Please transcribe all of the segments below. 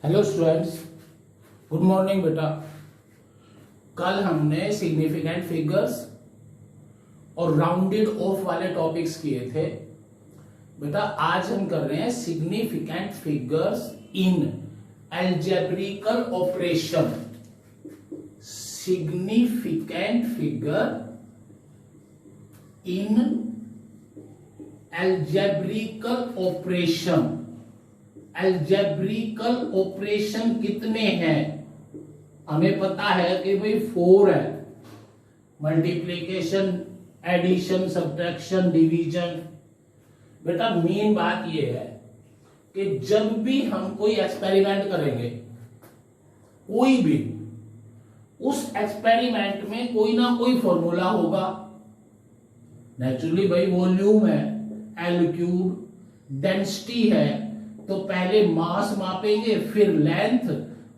Hello students, good morning बेटा। कल हमने सिग्निफिकेंट फिगर्स और राउंडेड ऑफ वाले टॉपिक्स किए थे बेटा। आज हम कर रहे हैं significant figures in algebraic operation. Significant figure in algebraic operation. Algebraic operation कितने हैं? हमें पता है कि भाई 4 है, मल्टीप्लिकेशन, एडिशन, सब्ट्रैक्शन, डिवीजन। बेटा मेन बात यह है कि जब भी हम कोई एक्सपेरिमेंट करेंगे, कोई भी, उस एक्सपेरिमेंट में कोई ना कोई फॉर्मूला होगा। नेचुरली भाई वॉल्यूम है L क्यूब, डेंसिटी है तो पहले मास मापेंगे, फिर लेंथ,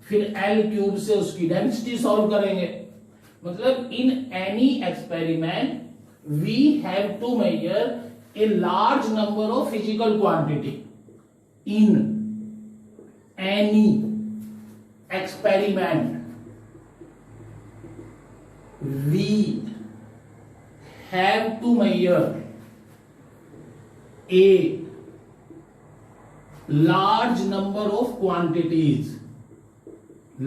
फिर L क्यूब से उसकी डेंसिटी सॉल्व करेंगे। मतलब in any experiment we have to measure a large number of physical quantity. In any experiment we have to measure a large number of quantities।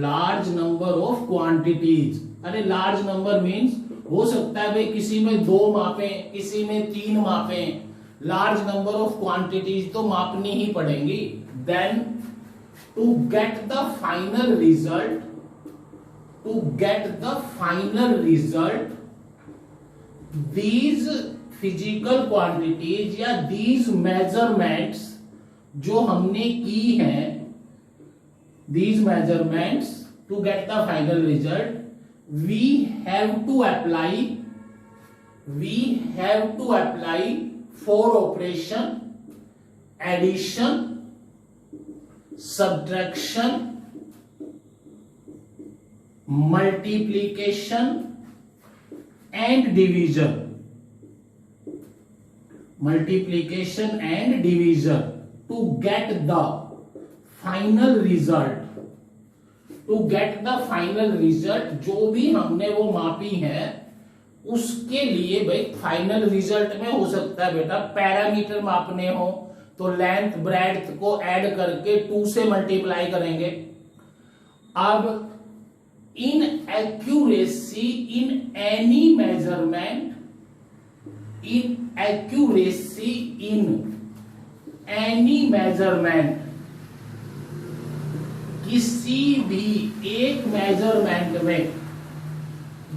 large number of quantities, अरे large number means हो सकता है भाई किसी में 2 मापें, किसी में 3 मापें। large number of quantities तो मापनी ही पड़ेंगी। then to get the final result these physical quantities या दीज मेजरमेंट्स जो हमने की हैं, these measurements to get the final result we have to apply 4 operation: addition, subtraction, multiplication and division. multiplication and division to get the final result जो भी हमने वो मापी है उसके लिए भाई फाइनल रिजल्ट में हो सकता है बेटा पैरामीटर मापने हो तो लेंथ ब्रेड्थ को ऐड करके 2 से मल्टीप्लाई करेंगे। अब इन एक्यूरेसी इन एनी मेजरमेंट, किसी भी एक मेजरमेंट में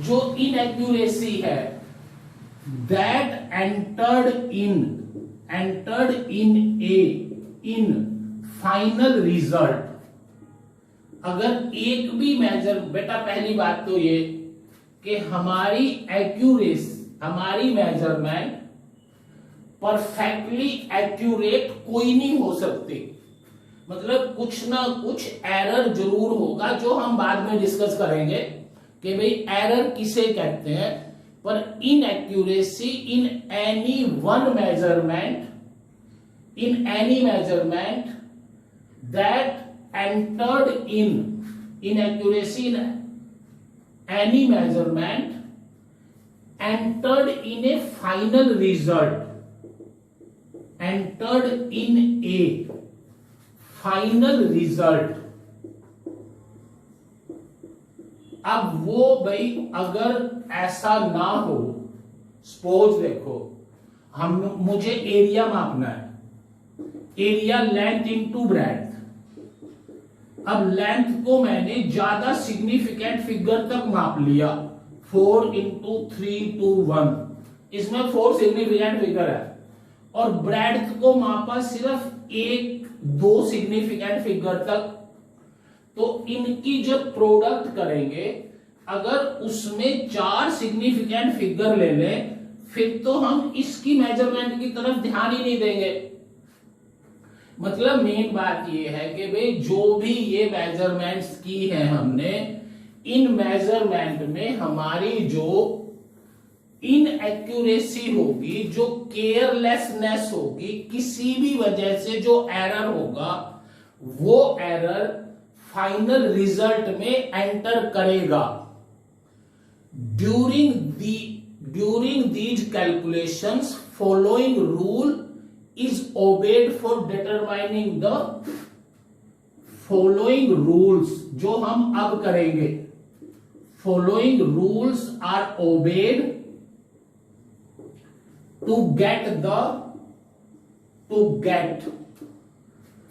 जो इनएक्यूरेसी है that entered in final result. अगर एक भी मेजर, बेटा पहली बात तो ये कि हमारी मेजरमेंट परफेक्टली एक्यूरेट कोई नहीं हो सकती। मतलब कुछ ना कुछ एरर जरूर होगा जो हम बाद में डिस्कस करेंगे कि भाई एरर किसे कहते हैं। पर inaccuracy in any measurement that entered inaccuracy in any measurement entered in a final result, अब वो भाई अगर ऐसा ना हो, सपोज देखो मुझे एरिया मापना है, एरिया लेंथ इनटू ब्रेड्थ। अब लेंथ को मैंने ज्यादा सिग्निफिकेंट फिगर तक माप लिया, 4 into 3 to 1, इसमें 4 सिग्निफिकेंट फिगर है, और ब्रेड्थ को मापा सिर्फ 1-2 सिग्निफिकेंट फिगर तक। तो इनकी जब प्रोडक्ट करेंगे अगर उसमें 4 सिग्निफिकेंट फिगर ले लें फिर तो हम इसकी मेजरमेंट की तरफ ध्यान ही नहीं देंगे। मतलब मेन बात यह है कि भाई जो भी ये मेजरमेंट्स की है हमने, इन मेजरमेंट में हमारी जो इनएक्यूरेसी होगी, जो केयरलेसनेस होगी, किसी भी वजह से जो एरर होगा वो एरर फाइनल रिजल्ट में एंटर करेगा। During these calculations following rule is obeyed for determining the following rules, जो हम अब करेंगे। Following rules are obeyed to get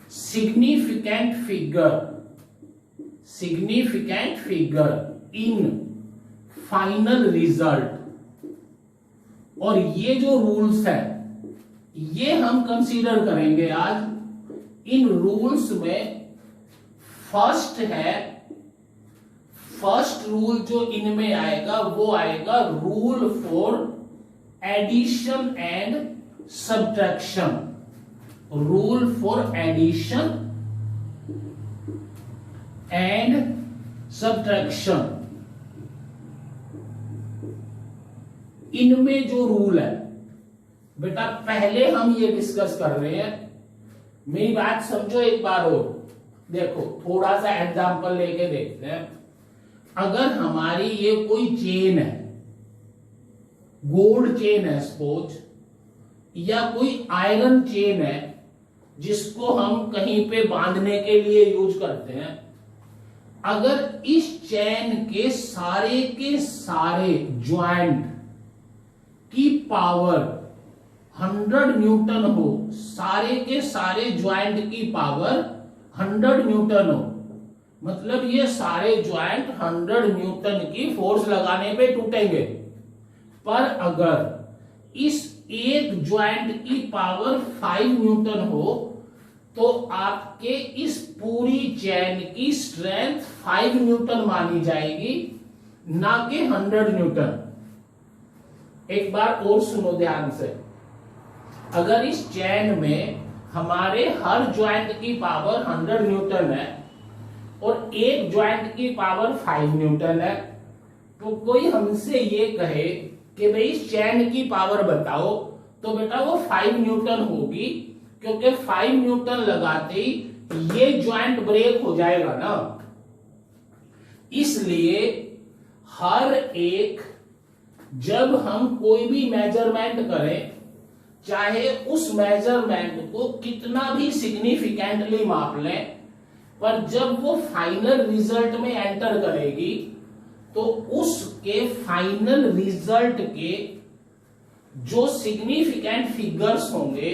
significant figure in final result। और ये जो रूल्स है ये हम कंसीडर करेंगे आज। इन रूल्स में फर्स्ट रूल जो इनमें आएगा वो आएगा rule for addition and subtraction. Rule for addition and subtraction, इनमें जो रूल है बेटा, पहले हम ये डिस्कस कर रहे हैं। मेरी बात समझो एक बार और। देखो थोड़ा सा एग्जांपल लेके देखते हैं। अगर हमारी ये कोई चेन है, गोल्ड चेन है सपोज, या कोई आयरन चेन है जिसको हम कहीं पे बांधने के लिए यूज करते हैं। अगर इस चेन के सारे ज्वाइंट की पावर 100 न्यूटन हो, सारे के सारे ज्वाइंट की पावर 100 न्यूटन हो, मतलब ये सारे ज्वाइंट 100 न्यूटन की फोर्स लगाने पे टूटेंगे। पर अगर इस एक ज्वाइंट की पावर 5 न्यूटन हो तो आपके इस पूरी चेन की स्ट्रेंथ 5 न्यूटन मानी जाएगी, ना कि 100 न्यूटन। एक बार और सुनो ध्यान से। अगर इस चेन में हमारे हर ज्वाइंट की पावर 100 न्यूटन है और एक ज्वाइंट की पावर 5 न्यूटन है, तो कोई हमसे ये कहे कि भाई इस चैन की पावर बताओ, तो बेटा वो 5 न्यूटन होगी, क्योंकि 5 न्यूटन लगाते ही ये ज्वाइंट ब्रेक हो जाएगा ना। इसलिए हर एक, जब हम कोई भी मेजरमेंट करें, चाहे उस मेजरमेंट को कितना भी सिग्निफिकेंटली माप लें, पर जब वो फाइनल रिजल्ट में एंटर करेगी तो उसके फाइनल रिजल्ट के जो सिग्निफिकेंट फिगर्स होंगे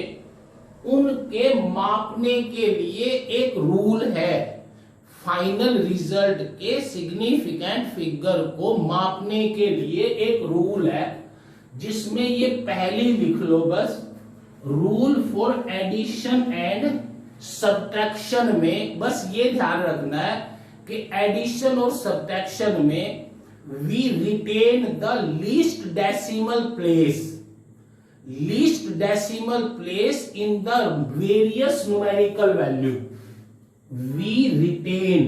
उनके मापने के लिए एक रूल है। फाइनल रिजल्ट के सिग्निफिकेंट फिगर को मापने के लिए एक रूल है, जिसमें ये पहली लिख लो बस। Rule for addition and subtraction में बस ये ध्यान रखना है कि एडिशन और सब्ट्रैक्शन में we retain the least decimal place in the various numerical value. We retain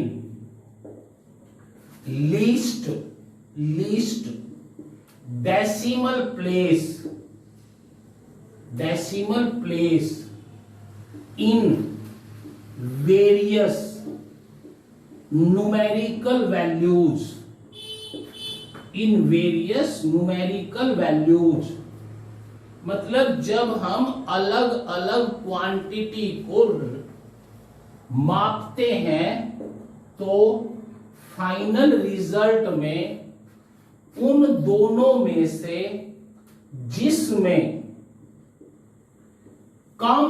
least decimal place in various numerical values, मतलब जब हम अलग अलग क्वांटिटी को मापते हैं तो फाइनल रिजल्ट में उन दोनों में से जिसमें कम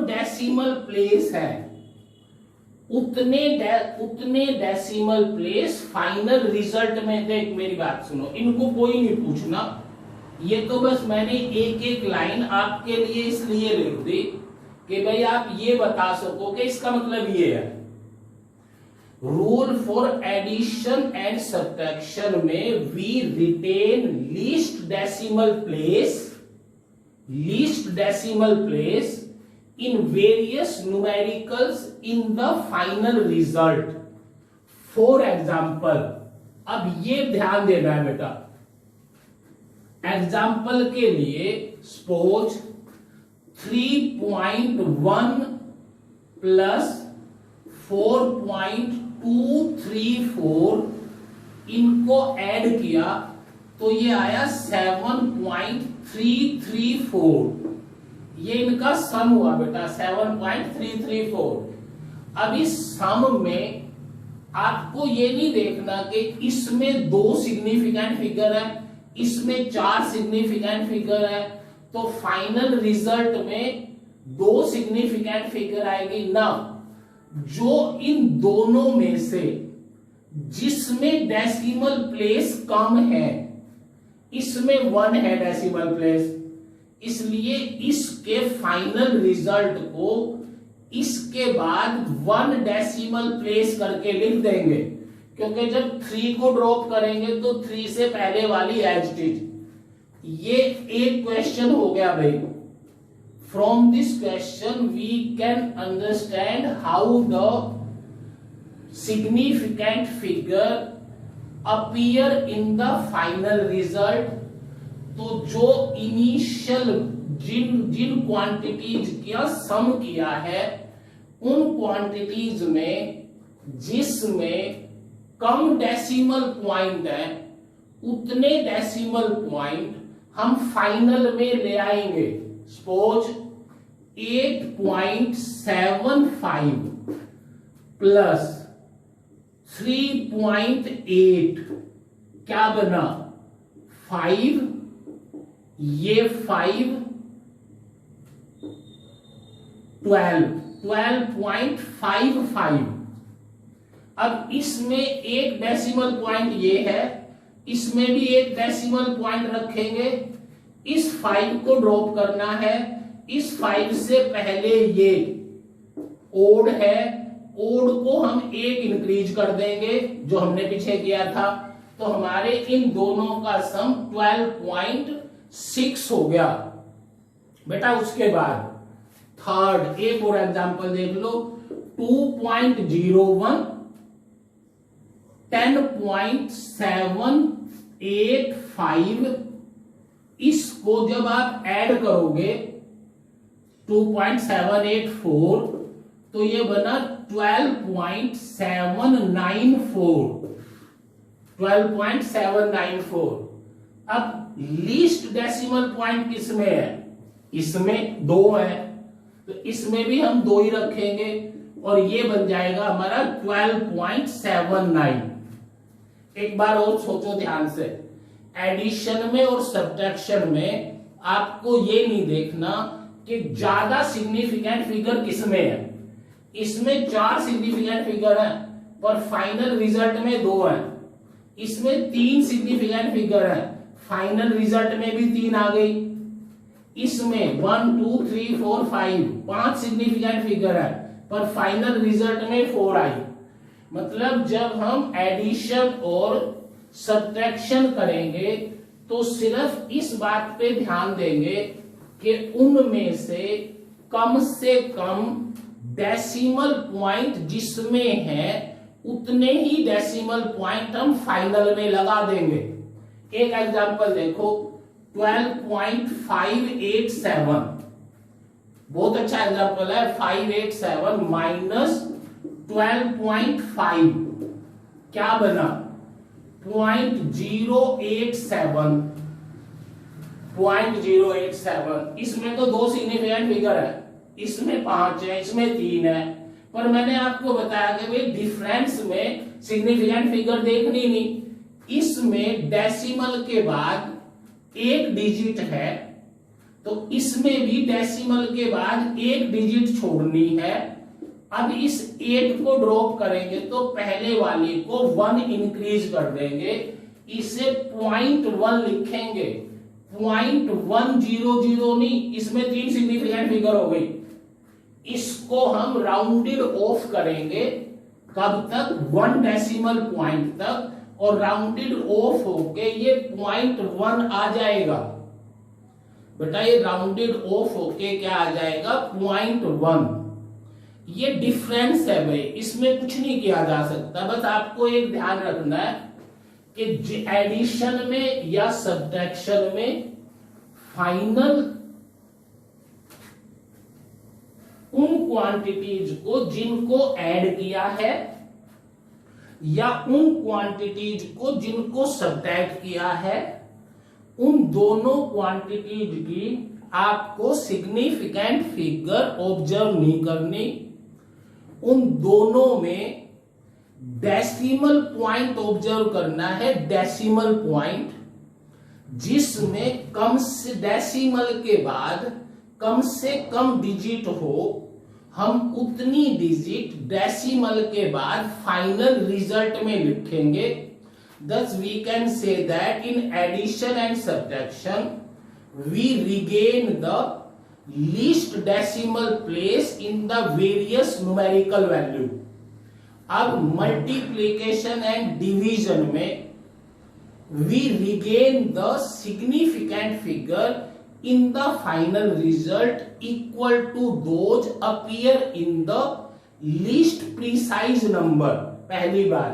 डेसिमल प्लेस है उतने डेसिमल प्लेस फाइनल रिजल्ट में। देख मेरी बात सुनो, इनको कोई नहीं पूछना, ये तो बस मैंने एक एक लाइन आपके लिए इसलिए लिख दी कि भाई आप ये बता सको कि इसका मतलब ये है। Rule for addition and subtraction में we retain least decimal place in various numericals in the final result। For example, अब ये ध्यान देना है बेटा, एग्जाम्पल के लिए सपोज 3.1 प्लस 4.234, इनको ऐड किया तो ये आया 7.334। ये इनका सम हुआ बेटा 7.334। अब इस सम में आपको ये नहीं देखना कि इसमें 2 सिग्निफिकेंट फिगर है, इसमें 4 सिग्निफिकेंट फिगर है, तो फाइनल रिजल्ट में 2 सिग्निफिकेंट फिगर आएगी ना। जो इन दोनों में से जिसमें डेसिमल प्लेस कम है, इसमें 1 है डेसिमल प्लेस, इसलिए इसके फाइनल रिजल्ट को इसके बाद 1 डेसिमल प्लेस करके लिख देंगे, क्योंकि जब 3 को ड्रॉप करेंगे तो 3 से पहले वाली एज इट इज। ये एक क्वेश्चन हो गया भाई। From this question we can understand how the significant figure appear in the final result. तो जो इनिशियल जिन क्वांटिटीज का सम किया है, उन क्वांटिटीज में जिसमें कम डेसिमल पॉइंट है, उतने डेसिमल पॉइंट हम फाइनल में ले आएंगे। सपोज 8.75 प्लस 3.8 क्या बना 5, ये 5 12.55। अब इसमें एक डेसिमल पॉइंट ये है, इसमें भी एक डेसिमल पॉइंट रखेंगे। इस 5 को ड्रॉप करना है, इस 5 से पहले ये ओड है, ओड को हम 1 इंक्रीज कर देंगे जो हमने पीछे किया था, तो हमारे इन दोनों का सम 12.6 हो गया बेटा। उसके बाद थर्ड एक और एग्जांपल देख लो, 2.01 10.785। इसको जब आप ऐड करोगे 2.784 तो ये बना 12.794। अब लीस्ट डेसिमल पॉइंट किसमें है, इसमें 2 है, तो इसमें भी हम 2 ही रखेंगे और ये बन जाएगा हमारा 12.79। एक बार और सोचो ध्यान से, एडिशन में और सब्ट्रैक्शन में आपको ये नहीं देखना कि ज्यादा सिग्निफिकेंट फिगर किसमें है। इसमें 4 सिग्निफिकेंट फिगर है पर फाइनल रिजल्ट में 2 है। इसमें 3 सिग्निफिकेंट फिगर है, फाइनल रिजल्ट में भी 3 आ गई। इसमें 1 2 3 4 5 सिग्निफिकेंट फिगर है पर फाइनल रिजल्ट में 4 आई। मतलब जब हम एडिशन और सब्ट्रैक्शन करेंगे तो सिर्फ इस बात पे ध्यान देंगे कि उनमें से कम डेसिमल पॉइंट जिसमें है उतने ही डेसिमल पॉइंट हम फाइनल में लगा देंगे। एक एग्जांपल देखो, 12.587 बहुत अच्छा एग्जांपल है। 587 माइनस 12.5 क्या बना 0.087। इसमें तो 2 सिग्निफिकेंट फिगर है, इसमें 5 है, इसमें 3 है, पर मैंने आपको बताया कि भाई डिफरेंस में सिग्निफिकेंट फिगर देखनी नहीं। इसमें डेसिमल के बाद 1 डिजिट है तो इसमें भी डेसिमल के बाद 1 डिजिट छोड़नी है। अब इस 8 को ड्रॉप करेंगे तो पहले वाले को 1 इंक्रीज कर देंगे, इसे 0.1 लिखेंगे। 0.100 नहीं, इसमें 3 सिग्निफिकेंट फिगर हो गई। इसको हम राउंडेड ऑफ करेंगे, कब तक 1 डेसिमल पॉइंट तक, और राउंडेड ऑफ होके ये 0.1 आ जाएगा बेटा। ये राउंडेड ऑफ होके क्या आ जाएगा 0.1। ये डिफरेंस है भाई, इसमें कुछ नहीं किया जा सकता। बस आपको एक ध्यान रखना है कि एडिशन में या सब्ट्रैक्शन में फाइनल उन क्वांटिटीज को जिनको ऐड किया है या उन क्वांटिटीज को जिनको सब्ट्रैक्ट किया है, उन दोनों क्वांटिटीज की आपको सिग्निफिकेंट फिगर ऑब्जर्व नहीं करनी। उन दोनों में डेसिमल पॉइंट ऑब्जर्व करना है, डेसिमल पॉइंट, जिसमें कम से डेसिमल के बाद कम से कम डिजिट हो। हम उतनी डिजिट डेसिमल के बाद फाइनल रिजल्ट में लिखेंगे। Thus we can say that in addition and subtraction we regain the least decimal place in the various numerical value। अब मल्टीप्लिकेशन एंड डिवीजन में we regain the significant figure in the final result equal to those appear in the least precise number। पहली बार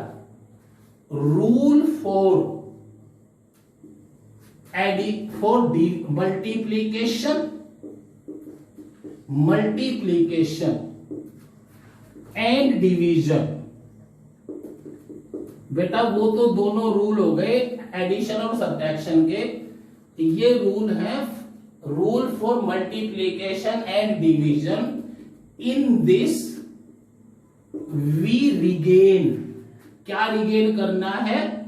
rule for multiplication and division. बेटा वो तो दोनों rule हो गए एडिशन और सब्ट्रैक्शन के। ये रूल है rule for multiplication and division. In this we regain, क्या रिगेन करना है?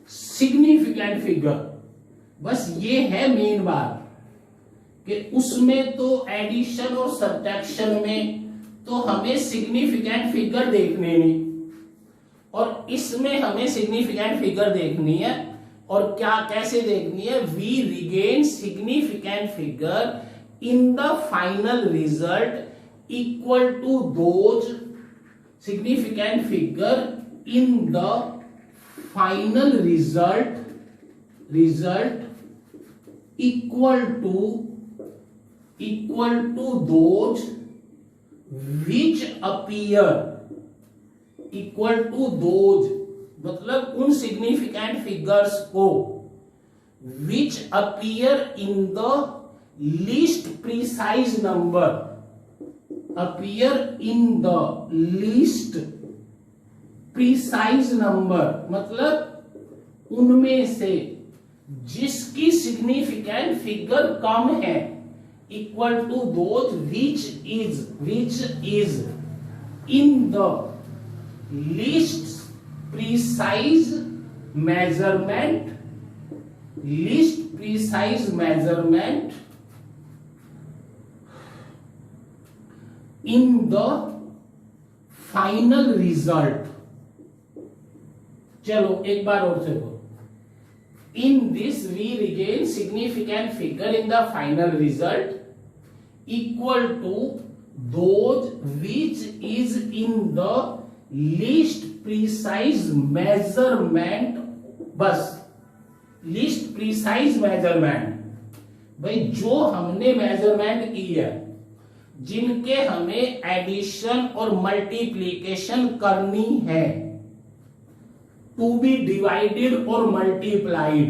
Significant figure. बस ये है मेन बात कि उसमें तो एडिशन और सब्ट्रैक्शन में तो हमें सिग्निफिकेंट फिगर देखनी नहीं, और इसमें हमें सिग्निफिकेंट फिगर देखनी है। और क्या कैसे देखनी है? We regain significant figure in the final result equal to those significant figure in the final result equal to those which appear, equal to those मतलब उन सिग्निफिकेंट फिगर्स को which appear in the least precise number, appear in the least precise number, मतलब उनमें से जिसकी significant figure कम है, equal to those which is in the least precise measurement, least precise measurement in the final result. चलो एक बार और से बोलो। In this we regain significant figure in the final result equal to those which is in the least precise measurement. बस least precise measurement, भाई जो हमने मेजरमेंट की है, जिनके हमें एडिशन और मल्टीप्लीकेशन करनी है, टू बी डिवाइडेड और मल्टीप्लाइड,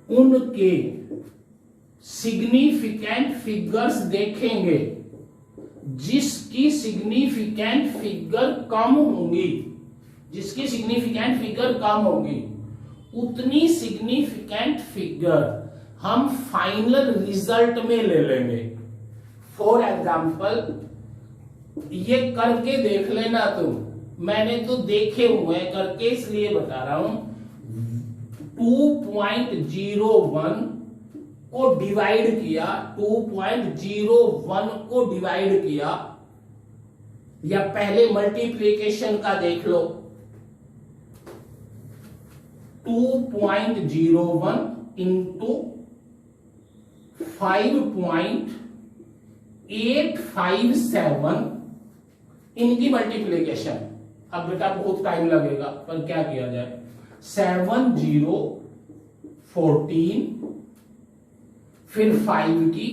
उनके सिग्निफिकेंट फिगर्स देखेंगे। जिसकी सिग्निफिकेंट फिगर कम होंगी, जिसकी सिग्निफिकेंट फिगर कम होगी, उतनी सिग्निफिकेंट फिगर हम फाइनल रिजल्ट में ले लेंगे। फॉर एग्जाम्पल ये करके देख लेना तुम, मैंने तो देखे हुए हैं करके इसलिए बता रहा हूं। 2.01 को डिवाइड किया, 2.01 को डिवाइड किया, या पहले मल्टीप्लिकेशन का देख लो। 2.01 इंटू 5.857 इनकी मल्टीप्लिकेशन। अब बेटा बहुत टाइम लगेगा, पर क्या किया जाए। 7 0 14, फिर 5 की,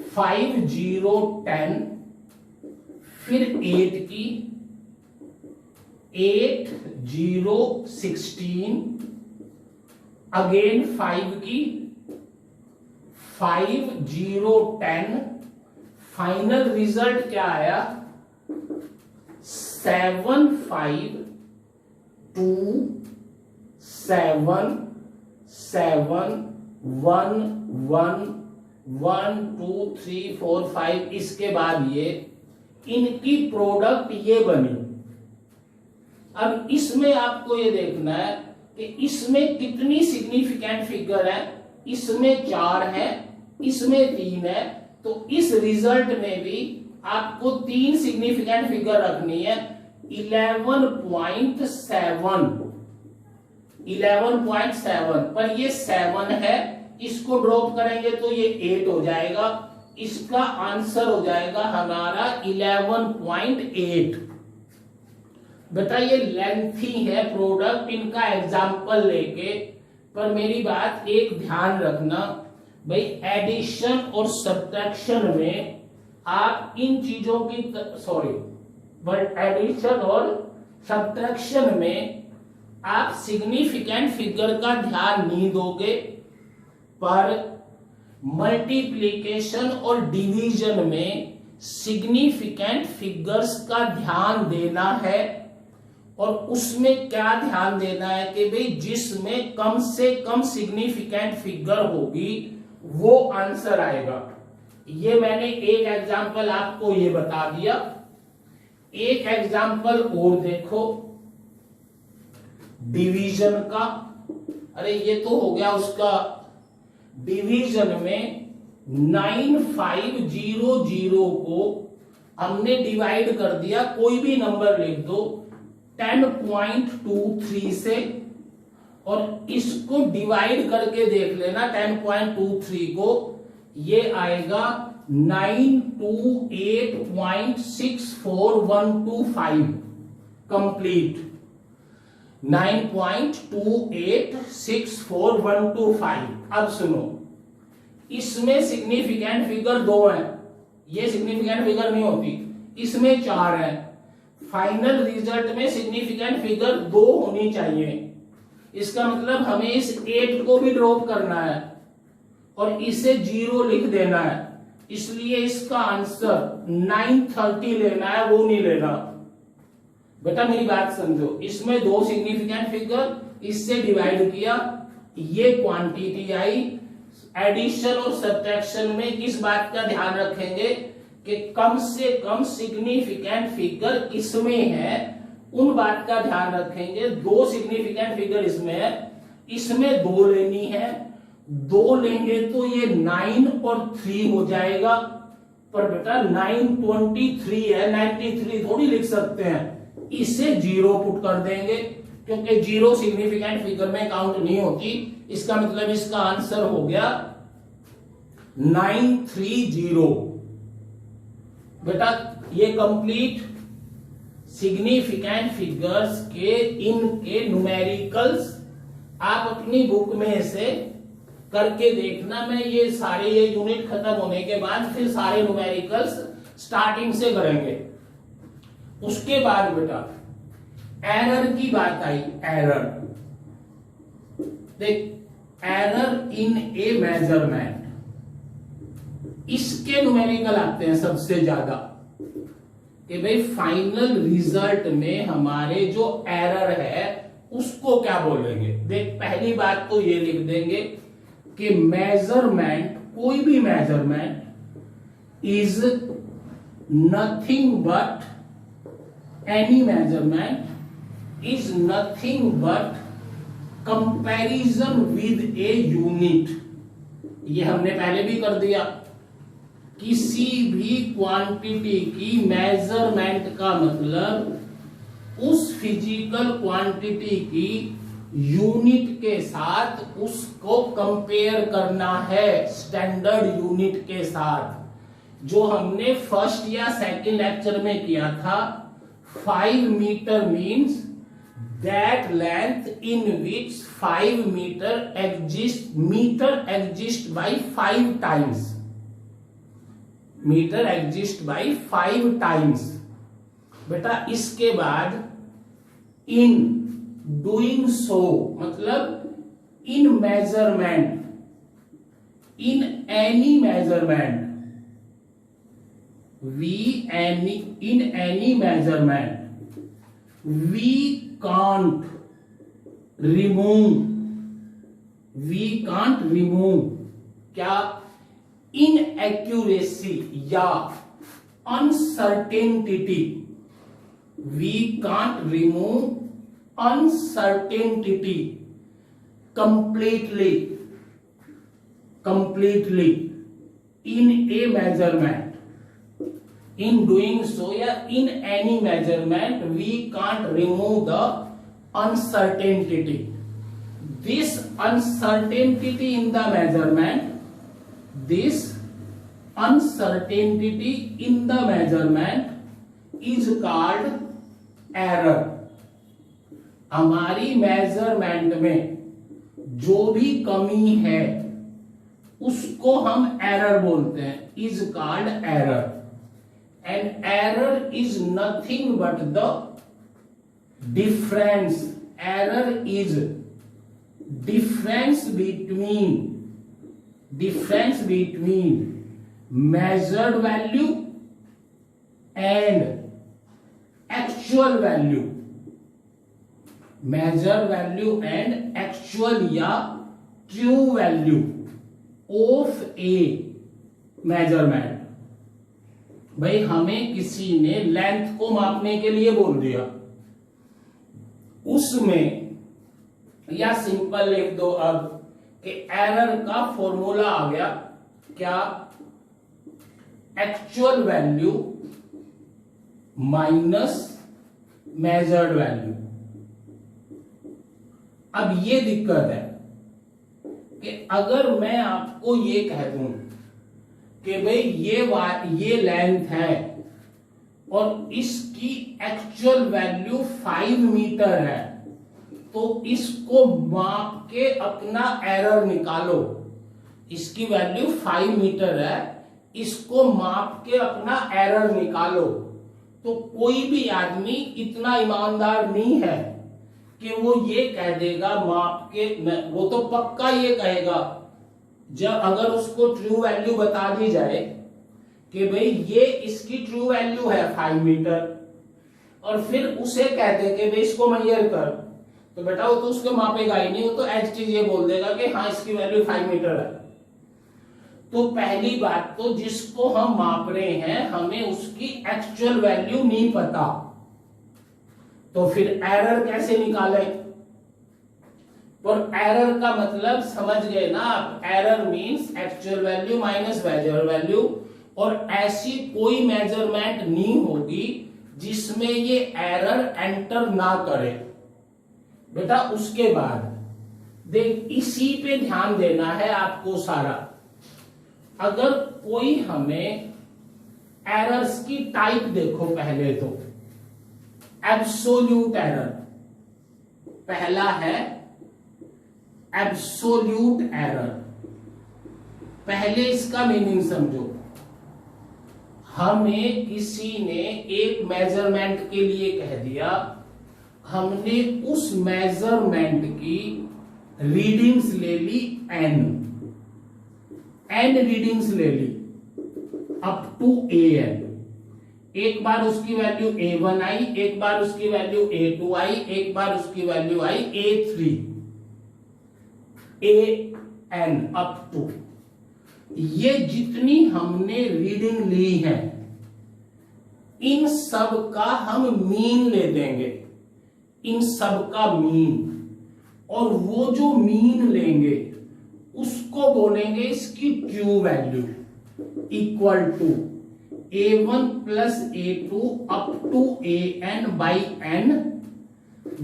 5 0 10, फिर 8 की, 8 0 16, अगेन 5 की, 5 0 10, फाइनल रिजल्ट क्या आया, 7527711112345, इसके बाद ये इनकी प्रोडक्ट ये बनी। अब इसमें आपको ये देखना है कि इसमें कितनी सिग्निफिकेंट फिगर है, इसमें 4 है, इसमें 3 है, तो इस रिजल्ट में भी आपको 3 सिग्निफिकेंट फिगर रखनी है। 11.7 पर ये 7 है, इसको ड्रॉप करेंगे तो ये 8 हो जाएगा। इसका आंसर हो जाएगा हमारा 11.8। बेटा ये लेंथी है प्रोडक्ट, इनका एग्जाम्पल लेके, पर मेरी बात एक ध्यान रखना भाई, एडिशन और सब्ट्रैक्शन में आप इन चीजों की एडिशन और सब्ट्रैक्शन में आप सिग्निफिकेंट फिगर का ध्यान नहीं दोगे, पर मल्टीप्लिकेशन और डिवीजन में सिग्निफिकेंट फिगर्स का ध्यान देना है। और उसमें क्या ध्यान देना है कि भाई जिसमें कम से कम सिग्निफिकेंट फिगर होगी वो आंसर आएगा। ये मैंने एक एग्जांपल आपको ये बता दिया। एक एग्जांपल और देखो डिवीजन का। अरे ये तो हो गया उसका, डिवीजन में 9500 को हमने डिवाइड कर दिया, कोई भी नंबर लिख दो 10.23 से, और इसको डिवाइड करके देख लेना 10.23 को, ये आएगा 928.64125 कंप्लीट। 9.2864,125। अब सुनो, इसमें सिग्निफिकेंट फिगर 2 है, ये सिग्निफिकेंट फिगर नहीं होती, इसमें 4 है। फाइनल रिजल्ट में सिग्निफिकेंट फिगर 2 होनी चाहिए। इसका मतलब हमें इस 8 को भी ड्रॉप करना है और इसे 0 लिख देना है, इसलिए इसका आंसर 930 लेना है, वो नहीं लेना। बेटा मेरी बात समझो, इसमें 2 सिग्निफिकेंट फिगर, इससे डिवाइड किया, ये क्वांटिटी आई। एडिशन और सब्ट्रैक्शन में किस बात का ध्यान रखेंगे कि कम से कम सिग्निफिकेंट फिगर किसमें है, उन बात का ध्यान रखेंगे। 2 सिग्निफिकेंट फिगर इसमें है, इसमें 2 लेनी है, 2 लेंगे तो ये 9 और 3 हो जाएगा। पर बेटा 923 है, 93 थोड़ी लिख सकते हैं, इसे 0 पुट कर देंगे क्योंकि 0 सिग्निफिकेंट फिगर में काउंट नहीं होती। इसका मतलब इसका आंसर हो गया 930। बेटा ये कंप्लीट सिग्निफिकेंट फिगर्स के इनके न्यूमेरिकल्स आप अपनी बुक में से करके देखना। मैं ये सारे ये यूनिट खत्म होने के बाद फिर सारे न्यूमेरिकल्स स्टार्टिंग से करेंगे। उसके बाद बेटा एरर की बात आई। एरर देख, एरर इन ए मेजरमेंट, इसके न्यूमेरिकल आते हैं सबसे ज्यादा कि भाई फाइनल रिजल्ट में हमारे जो एरर है उसको क्या बोलेंगे। देख पहली बात तो ये लिख देंगे कि मेजरमेंट, कोई भी measurement is nothing but, any measurement is nothing but comparison with a unit. ये हमने पहले भी कर दिया। किसी भी क्वांटिटी की मेजरमेंट का मतलब उस फिजिकल क्वांटिटी की यूनिट के साथ उसको कंपेयर करना है, स्टैंडर्ड यूनिट के साथ। जो हमने फर्स्ट या सेकंड लेक्चर में किया था, 5 metre means that length in which 5 meter exist by 5 times, meter exist by 5 times। बेटा इसके बाद in doing so मतलब in measurement, in any measurement, in any measurement we can't remove क्या inaccuracy या uncertainty, we can't remove uncertainty completely in a measurement. In doing so, या in any measurement we can't remove the uncertainty. This uncertainty in the measurement, this uncertainty in the measurement is called error. हमारी measurement में जो भी कमी है उसको हम error बोलते हैं, is called error. And error is nothing but the difference. Error is difference between measured value and actual value. Measured value and actual या true value of a measurement. भाई हमें किसी ने लेंथ को मापने के लिए बोल दिया, उसमें या सिंपल लिख दो अब कि एरर का फॉर्मूला आ गया क्या, actual value minus measured value. अब ये दिक्कत है कि अगर मैं आपको ये कह दूं कि भाई ये लेंथ है और इसकी एक्चुअल वैल्यू 5 मीटर है, तो इसको माप के अपना एरर निकालो. इसकी वैल्यू 5 मीटर है, इसको माप के अपना एरर निकालो. तो कोई भी आदमी इतना ईमानदार नहीं है कि वो ये कह देगा माप के, वो तो पक्का ये कहेगा जब अगर उसको ट्रू वैल्यू बता दी जाए कि भाई ये इसकी ट्रू वैल्यू है 5 मीटर, और फिर उसे कहते कि भाई इसको मेजर कर, तो बेटा वो तो उसको मापेगा ही नहीं, वो तो एज टी ये बोल देगा कि हाँ इसकी वैल्यू 5 मीटर है. तो पहली बात तो जिसको हम माप रहे हैं हमें उसकी एक्चुअल वैल्यू नहीं पता, तो फिर एरर कैसे निकालें. और एरर का मतलब समझ गए ना आप, error means actual value minus measure value. और ऐसी कोई मेजरमेंट नहीं होगी जिसमें ये एरर एंटर ना करे. बेटा उसके बाद देख, इसी पे ध्यान देना है आपको सारा. अगर कोई हमें एरर्स की टाइप देखो, पहले तो एब्सोल्यूट एरर, पहला है एब्सोल्यूट एरर. पहले इसका मीनिंग समझो. हमें किसी ने एक मेजरमेंट के लिए कह दिया, हमने उस मेजरमेंट की रीडिंग्स ले ली n रीडिंग्स ले ली अप टू an. एक बार उसकी वैल्यू a1 आई, एक बार उसकी वैल्यू a2 आई, एक बार उसकी वैल्यू आई a3 an अप टू. ये जितनी हमने रीडिंग ली है इन सब का हम मीन ले देंगे, इन सब का मीन. और वो जो मीन लेंगे उसको बोलेंगे इसकी true value, equal to a1 plus a2 up to an by n,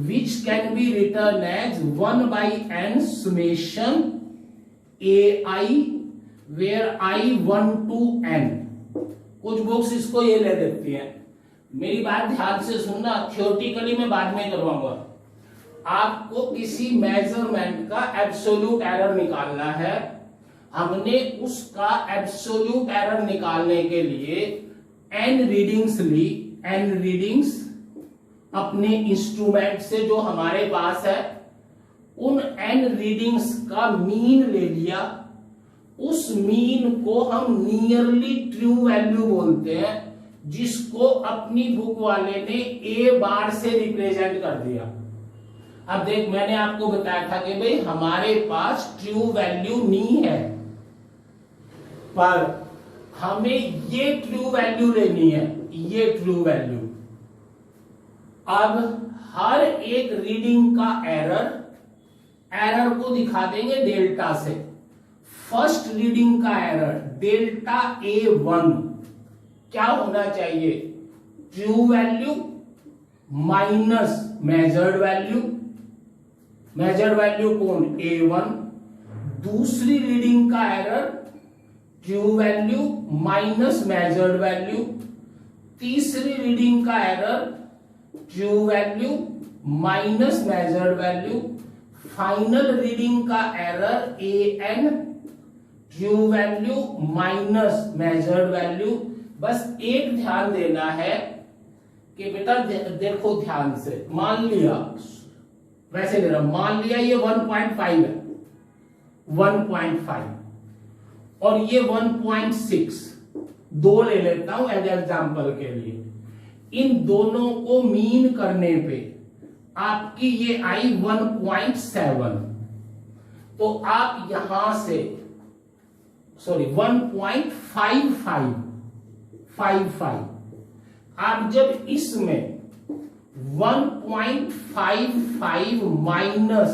which can be written as 1 by n summation ai where I 1 to n. कुछ बुक्स इसको ये ले देती हैं. मेरी बात ध्यान से सुनना, थियोरेटिकली मैं बाद में करवाऊंगा. आपको किसी मेजरमेंट का एब्सोल्यूट एरर निकालना है. हमने उसका एब्सोल्यूट एरर निकालने के लिए n रीडिंग्स ली, n रीडिंग्स अपने इंस्ट्रूमेंट से जो हमारे पास है, उन n रीडिंग्स का मीन ले लिया. उस मीन को हम नियरली ट्रू वैल्यू बोलते हैं. जिसको अपनी बुक वाले ने ए बार से रिप्रेजेंट कर दिया। अब देख, मैंने आपको बताया था कि भाई हमारे पास ट्रू वैल्यू नहीं है, पर हमें ये ट्रू वैल्यू लेनी है, ये ट्रू वैल्यू। अब हर एक रीडिंग का एरर को दिखा देंगे डेल्टा से। फर्स्ट रीडिंग का एरर डेल्टा A1 क्या होना चाहिए? True value minus measured value. Measured value कौन? A1। दूसरी रीडिंग का error true value minus measured value. तीसरी रीडिंग का error true value minus measured value. Final reading का error AN true value minus measured value. बस एक ध्यान देना है कि बेटा देखो ध्यान से, मान लिया, वैसे ले रहा, मान लिया ये 1.5 है, 1.5 और ये 1.6, दो ले लेता हूं एज एग्जांपल के लिए। इन दोनों को मीन करने पे आपकी ये आई 1.7, तो आप यहां से 1.55 आप जब इसमें 1.55 माइनस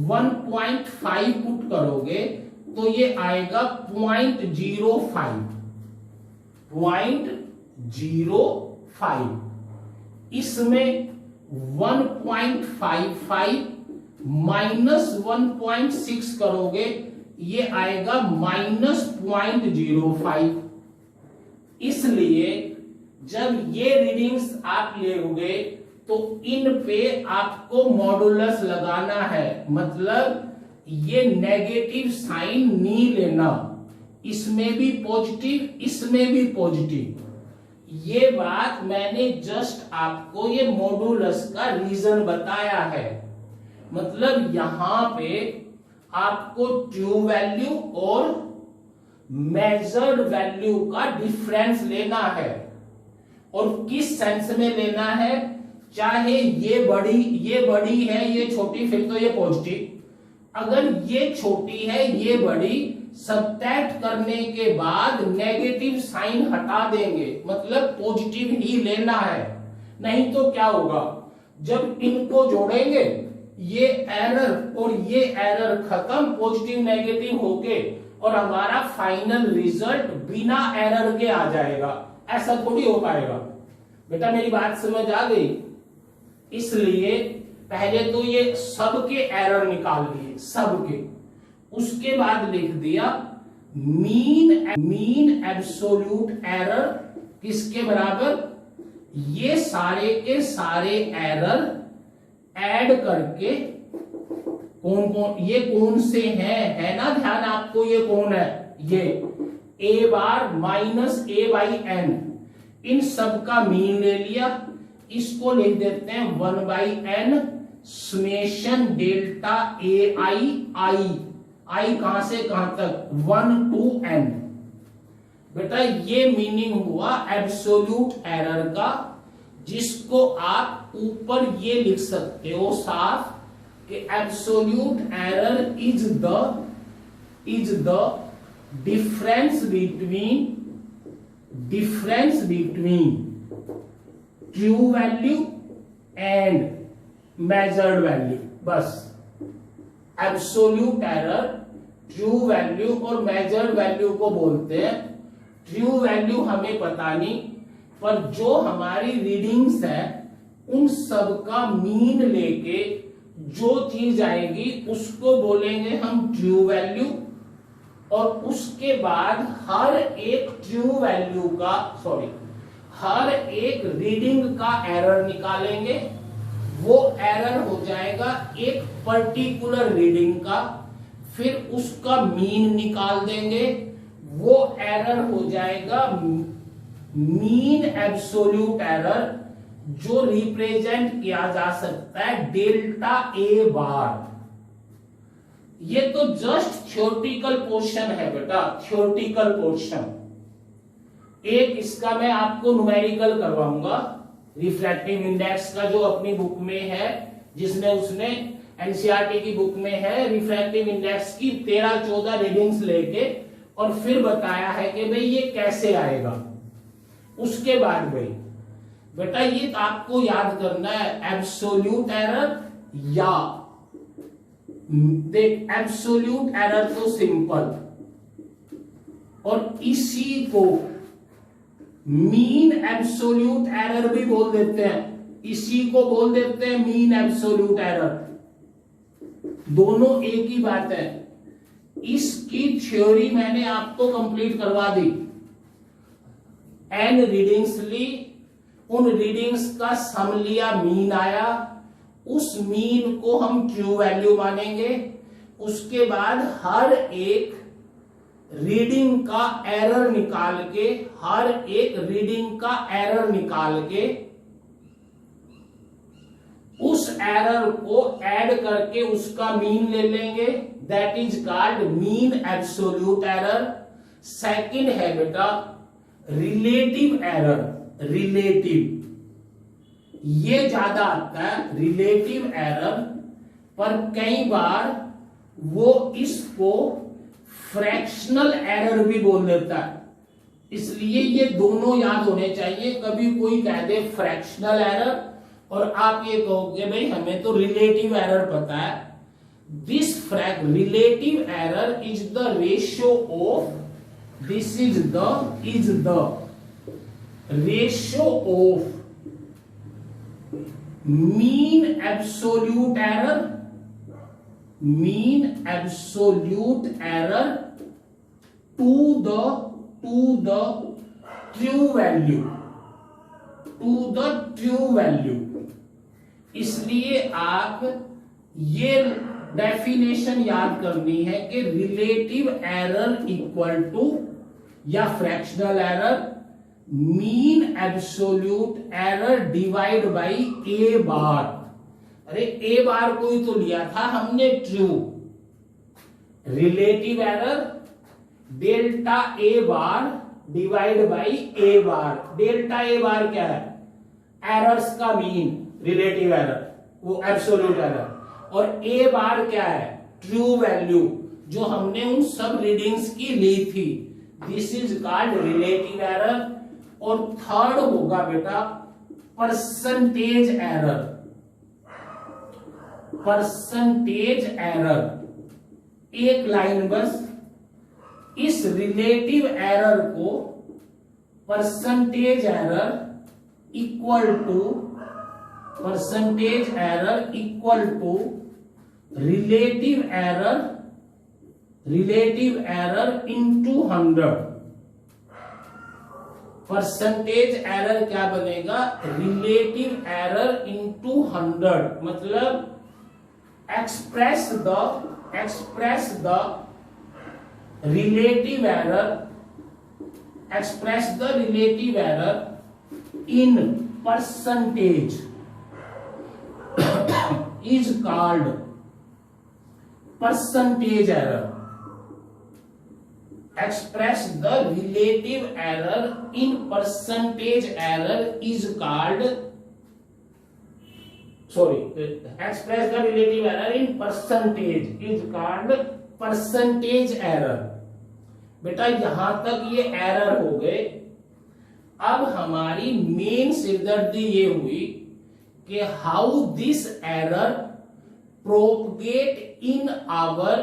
1.5 पुट करोगे तो ये आएगा 0.05। इसमें 1.55 माइनस 1.6 करोगे, ये आएगा -0.05। इसलिए जब ये रीडिंग्स आप लेोगे तो इन पे आपको मॉडुलस लगाना है, मतलब ये नेगेटिव साइन नहीं लेना, इसमें भी पॉजिटिव, इसमें भी पॉजिटिव। ये बात मैंने जस्ट आपको ये मॉडुलस का रीजन बताया है। मतलब यहां पे आपको ट्रू वैल्यू और मेजर्ड वैल्यू का डिफरेंस लेना है, और किस सेंस में लेना है? चाहे ये बड़ी है, ये छोटी, फिर तो ये पॉजिटिव। अगर ये छोटी है, ये बड़ी, सबट्रैक्ट करने के बाद नेगेटिव साइन हटा देंगे, मतलब पॉजिटिव ही लेना है। नहीं तो क्या होगा, जब इनको जोड़ेंगे ये एरर और ये एरर खत्म, पॉजिटिव नेगेटिव होके, और हमारा फाइनल रिजल्ट बिना एरर के आ जाएगा। ऐसा थोड़ी हो पाएगा। बेटा मेरी बात समझ आ गई? इसलिए पहले तो ये सबके एरर निकाल लिए, सबके। उसके बाद लिख दिया मीन एब्सोल्यूट एरर किसके बराबर? ये सारे के सारे एरर ऐड करके ये कौन से हैं, है ना ध्यान आपको, ये कौन है? ये A बार माइनस A/n, इन सब का मीन ले लिया। इसको लिख देते हैं 1/n समेशन डेल्टा आई कहां से कहां तक? 1 to n। बेटा ये मीनिंग हुआ एब्सोल्यूट एरर का, जिसको आप ऊपर ये लिख सकते हो साफ कि absolute error is the difference between true value and measured value. बस एब्सोल्यूट एरर ट्रू वैल्यू और मेजर्ड वैल्यू को बोलते हैं। ट्रू वैल्यू हमें पता नहीं, पर जो हमारी रीडिंग्स है उन सब का मीन लेके जो चीज आएगी उसको बोलेंगे हम ट्रू वैल्यू, और उसके बाद हर एक रीडिंग का एरर निकालेंगे। वो एरर हो जाएगा एक पर्टिकुलर रीडिंग का, फिर उसका मीन निकाल देंगे। वो एरर हो जाएगा मीन एब्सोल्यूट एरर, जो रिप्रेजेंट किया जा सकता है डेल्टा A बार। ये तो जस्ट थ्योरेटिकल पोर्शन है बेटा, थ्योरेटिकल पोर्शन। एक इसका मैं आपको न्यूमेरिकल करवाऊंगा, रिफ्रैक्टिव इंडेक्स का जो अपनी बुक में है, जिसने उसने एनसीईआरटी की बुक में है, रिफ्रैक्टिव इंडेक्स की 13-14 रीडिंग्स लेके और फिर बताया है कि भाई ये कैसे आएगा। उसके बाद भाई बेटा ये तो आपको याद करना है एब्सोल्यूट एरर या देख एब्सोल्यूट एरर तो सिंपल, और इसी को मीन एब्सोल्यूट एरर भी बोल देते हैं, इसी को बोल देते हैं मीन एब्सोल्यूट एरर। दोनों एक ही बात है। इसकी थ्योरी मैंने आपको कंप्लीट करवा दी। एन रीडिंग्स ली, उन रीडिंग्स का सम लिया, मीन आया, उस मीन को हम ट्रू वैल्यू मानेंगे। उसके बाद हर एक रीडिंग का एरर निकाल के, हर एक रीडिंग का एरर निकाल के उस एरर को ऐड करके उसका मीन ले लेंगे, that is called mean absolute error. Second है बेटा रिलेटिव एरर। रिलेटिव ये ज्यादा आता है रिलेटिव एरर, पर कई बार वो इसको फ्रैक्शनल एरर भी बोल देता है, इसलिए ये दोनों याद होने चाहिए। कभी कोई कह दे फ्रैक्शनल एरर और आप ये कहोगे भाई हमें तो रिलेटिव एरर पता है। This relative error is the ratio of, this is the ratio of mean absolute error, mean absolute error to the true value, to the true value. इसलिए आप ये डेफिनेशन याद करनी है कि रिलेटिव एरर इक्वल टू या fractional error mean absolute error divide by A bar. अरे A bar को ही तो लिया था हमने true. Relative error delta A bar divide by A bar. Delta A बार क्या है? एरर्स का मीन, रिलेटिव एरर वो एब्सोल्यूट एरर, और ए बार क्या है? ट्रू वैल्यू जो हमने उन सब रीडिंग्स की ली थी। This is called relative error. और थर्ड होगा बेटा परसेंटेज एरर। परसेंटेज एरर एक लाइन बस, इस रिलेटिव एरर को percentage error equal to, percentage error equal to relative error into 100। Percentage error क्या बनेगा? Relative error into 100। मतलब express the relative error in percentage is called percentage error. Express the relative error in percentage error is called, express the relative error in percentage is called percentage error. बेटा यहां तक ये error हो गए। अब हमारी main सिरदर्दी ये हुई कि how this error propagate in our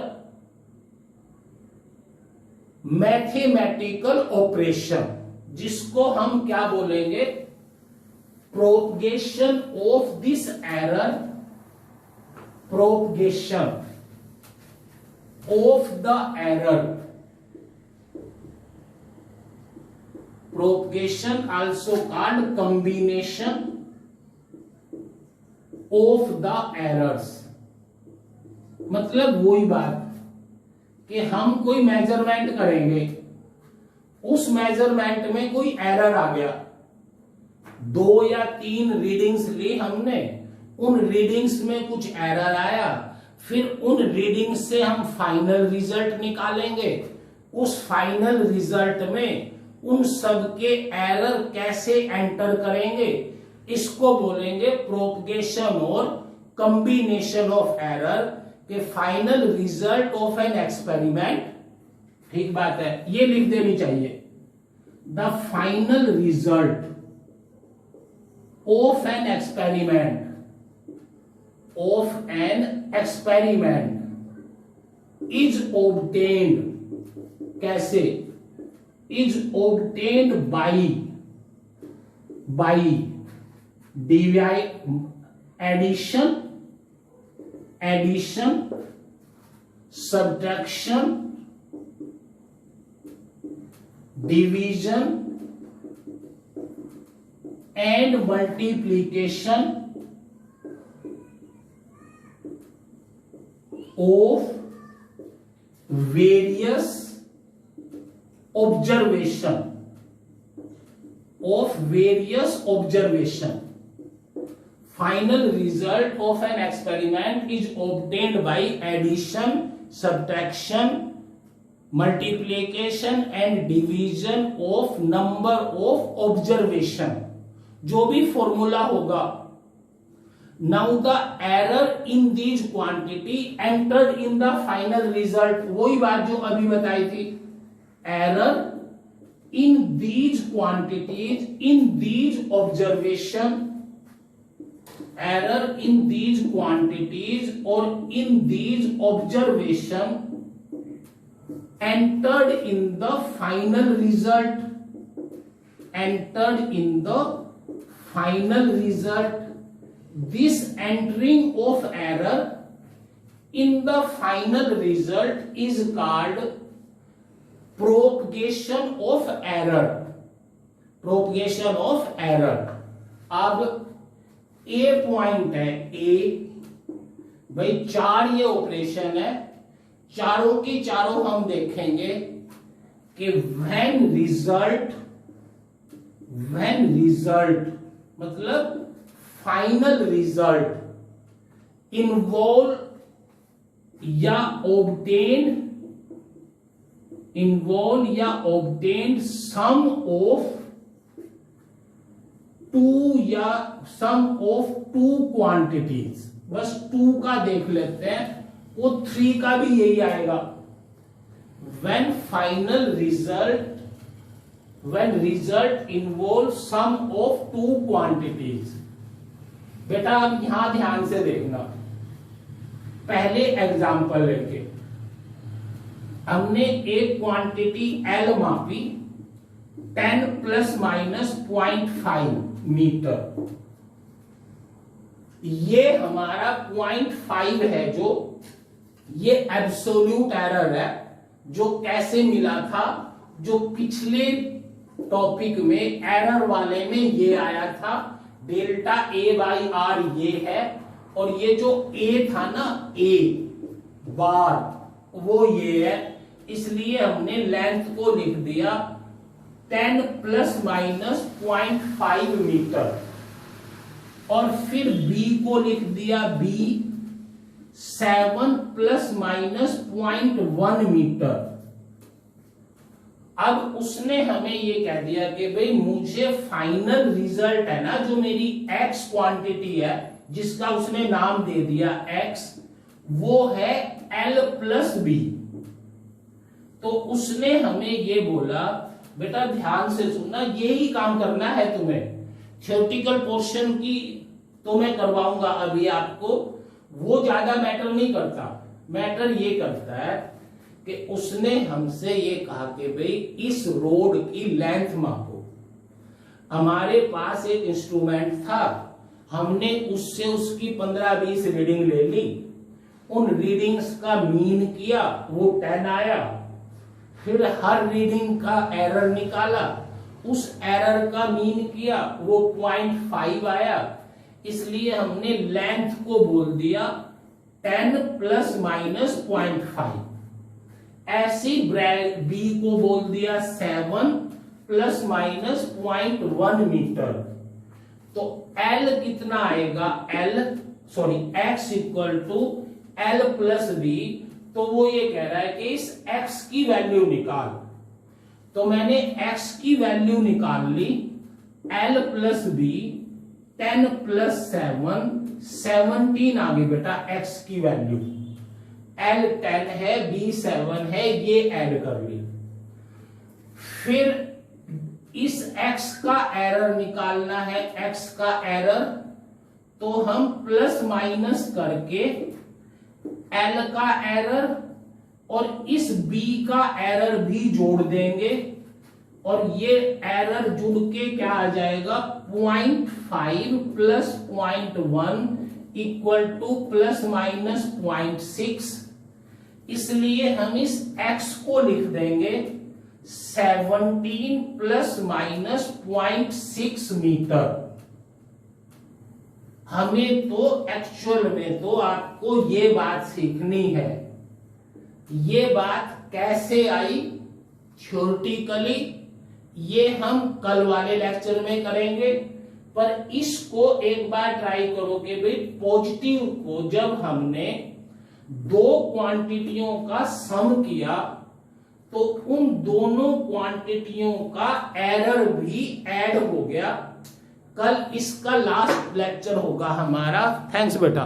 mathematical operation, जिसको हम क्या बोलेंगे? Propagation of this error, propagation of the error, propagation also called combination of the errors. मतलब वही बात कि हम कोई मेजरमेंट करेंगे, उस मेजरमेंट में कोई एरर आ गया, 2 या 3 रीडिंग्स ली हमने, उन रीडिंग्स में कुछ एरर आया, फिर उन रीडिंग्स से हम फाइनल रिजल्ट निकालेंगे। उस फाइनल रिजल्ट में उन सब के एरर कैसे एंटर करेंगे, इसको बोलेंगे प्रोपगेशन और कॉम्बिनेशन ऑफ एरर के final result of an experiment. ठीक बात है, ये लिख देनी चाहिए, the final result of an experiment, of an experiment is obtained, कैसे, is obtained by addition, subtraction, division and multiplication of various observation, final result of an experiment is obtained by addition, subtraction, multiplication and division of number of observation, जो भी formula होगा। Now the error in these quantity entered in the final result, वही बात जो अभी बताई थी, error in these quantities, in these observation, error in these quantities or in these observation entered in the final result, entered in the final result. This entering of error in the final result is called propagation of error, propagation of error। अब ए point है, ए भाई चार ये operation है, चारों की चारों हम देखेंगे कि व्हेन रिजल्ट मतलब फाइनल रिजल्ट इन्वॉल्व या obtained sum of two quantities, बस 2 का देख लेते हैं, वो 3 का भी यही आएगा। when result involves sum of two quantities। बेटा अब यहां ध्यान से देखना, पहले एग्जांपल लेके हमने एक क्वांटिटी L मापी 10 प्लस माइनस 0.5 मीटर, ये हमारा 0.5 है, जो ये एब्सोल्यूट एरर है, जो कैसे मिला था, जो पिछले टॉपिक में एरर वाले में ये आया था, डेल्टा ए बाई आर ये है, और ये जो ए था ना, ए बार वो ये है, इसलिए हमने लेंथ को लिख दिया 10 प्लस माइनस 0.5 मीटर, और फिर बी को लिख दिया बी 7 प्लस माइनस 0.1 मीटर। अब उसने हमें ये कह दिया कि भाई मुझे फाइनल रिजल्ट है ना, जो मेरी एक्स क्वांटिटी है, जिसका उसने नाम दे दिया एक्स, वो है एल प्लस बी। तो उसने हमें ये बोला, बेटा ध्यान से सुनना, यही काम करना है तुम्हें, थ्योरेटिकल पोर्शन की तो मैं करवाऊंगा अभी आपको, वो ज्यादा मैटर नहीं करता, मैटर ये करता है कि उसने हमसे ये कहा कि भाई इस रोड की लेंथ मापो। हमारे पास एक इंस्ट्रूमेंट था, हमने उससे उसकी 15-20 रीडिंग ले ली, उन रीडिंग्स का मीन किया, वो 10 आया, फिर हर रीडिंग का एरर निकाला, उस एरर का मीन किया, वो 0.5 आया, इसलिए हमने लेंथ को बोल दिया 10 प्लस माइनस 0.5। ऐसी बी को बोल दिया 7 प्लस माइनस 0.1 मीटर। तो L कितना आएगा, x equal to L plus B. तो वो ये कह रहा है कि इस x की वैल्यू निकाल। तो मैंने x की वैल्यू निकाल ली, l प्लस बी 10 प्लस 7 17 आ गई बेटा x की वैल्यू। l 10 है, b 7 है, ये ऐड कर ली। फिर इस x का एरर निकालना है, x का एरर, तो हम प्लस माइनस करके l का एरर और इस b का एरर भी जोड़ देंगे और ये एरर जुड़ के क्या आ जाएगा 0.5 plus 0.1 equal two plus minus 0.6। इसलिए हम इस x को लिख देंगे 17 प्लस माइनस 0.6 मीटर। हमें तो एक्चुअल में तो आपको ये बात सीखनी है। ये बात कैसे आई थ्योरेटिकली, ये हम कल वाले लेक्चर में करेंगे, पर इसको एक बार ट्राई करोगे भाई। पॉजिटिव को जब हमने दो क्वांटिटियों का सम किया तो उन दोनों क्वांटिटियों का एरर भी ऐड हो गया। कल इसका लास्ट लेक्चर होगा हमारा। थैंक्स बेटा।